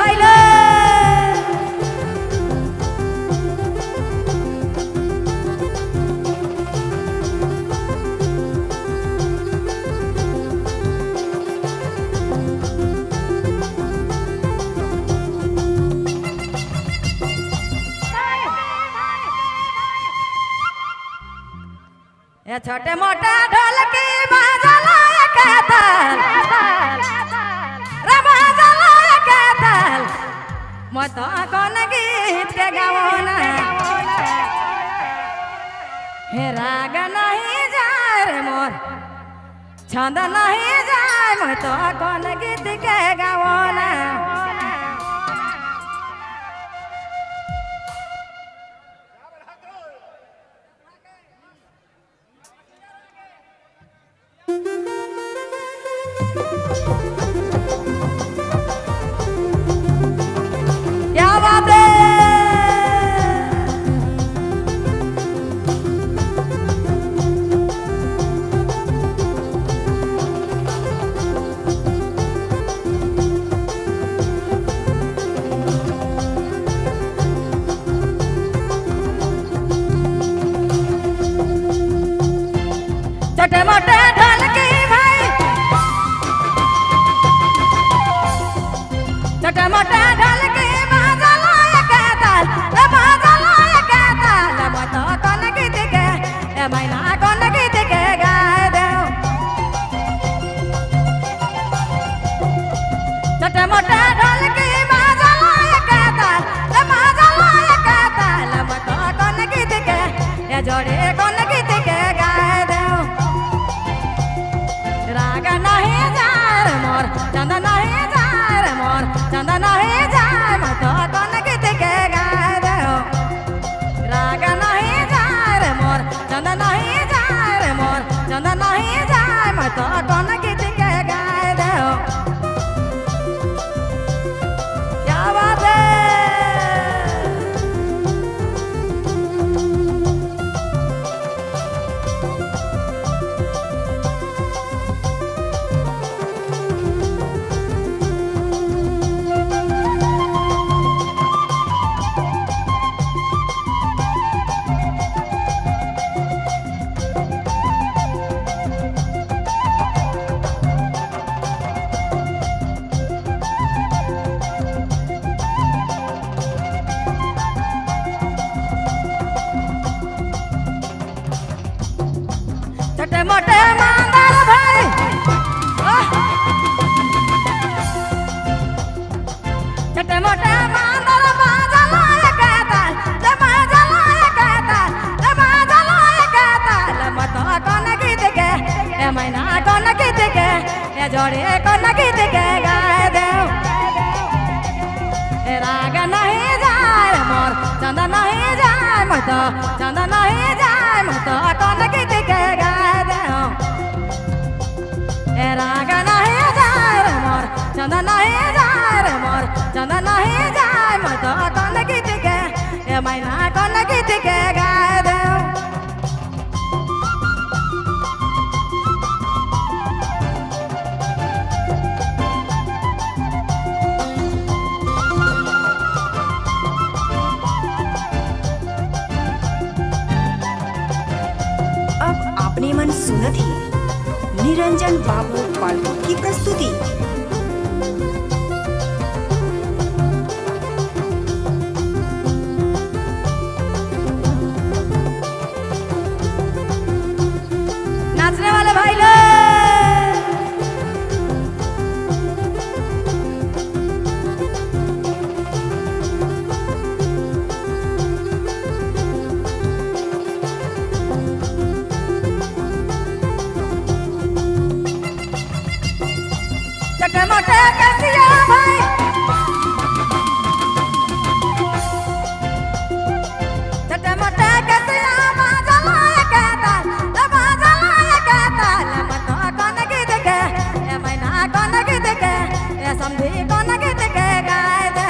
ভাইলে ये छोटे मोटे ढोलकी बाजला के ताल रे बाजला के ताल मत कौन गीत के गावना हे राग नहीं जाए रे मोर छंद नहीं जाए मत कौन गीत के गावना क्या बात है छोटे मोटे ढोलकी भाई छोटे मोटे ढोलकी बाजला के ताल रे बाजला के ताल मत कौन गीत के ए मैना कौन गीत के गाए दो छोटे मोटे ढोलकी बाजला के ताल रे बाजला के ताल मत कौन गीत के ए जोड़े कौन गीत के गाए दो राग नहीं जाए मोर चंद नहीं जाए मोर चंद नहीं जाए मत कौन गीत के गाए दो राग नहीं जाए मोर चंद नहीं जाए मोर चंद नहीं जाए मत कौन गीत के गाए दो क्या बात है छोटे मोटे मांगल भाई छोटे मोटे मांगल बाजला के ताल रे बाजला के ताल रे बाजला के ताल मत कौन गीत के ए मैना कौन गीत के ए जोड़े कौन गीत के गाए दो ए राग नहीं जाए मोर चंद नहीं जाए मत चंद नहीं जाए मत कौन गीत के गाए दो ए राग नहीं जाए मोर चंद नहीं जाए मोर चंद नहीं जाए मत कौन गीत के ए मैना कौन गीत के गाए दो अब आपने मन सुनत ही निरंजन बाबू पालको की प्रस्तुति। नाचने वाले भाई लोग छोटे मोटे कसिया भाई छोटे मोटे कसिया बाजला के ताल रे बाजला के ताल मत कौन गीत के ए मैना कौन गीत के ए समझी कौन गीत के गाए दो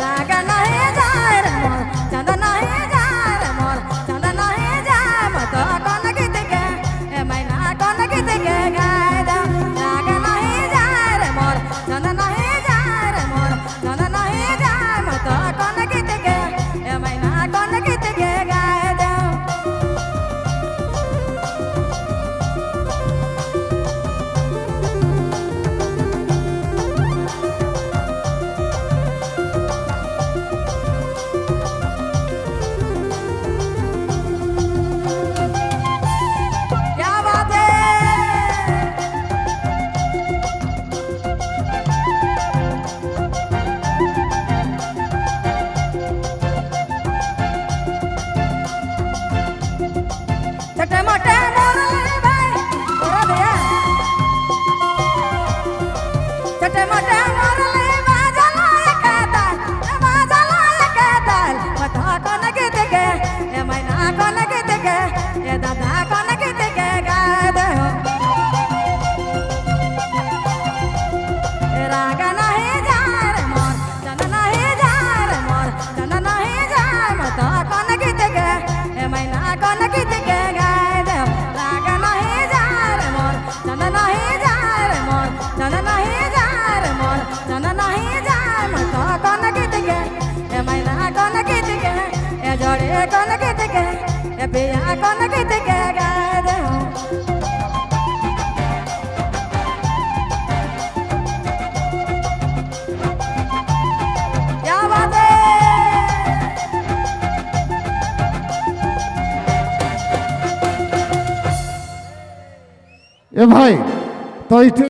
राग नहीं जाए रे मोर चंद नहीं जाए रे मोर चंद नहीं जाए मत कौन गीत के ए मैना कौन गीत के गाए दो राग नहीं पिया कौन गीत के गाए दे हो क्या बात है এ ভাই তো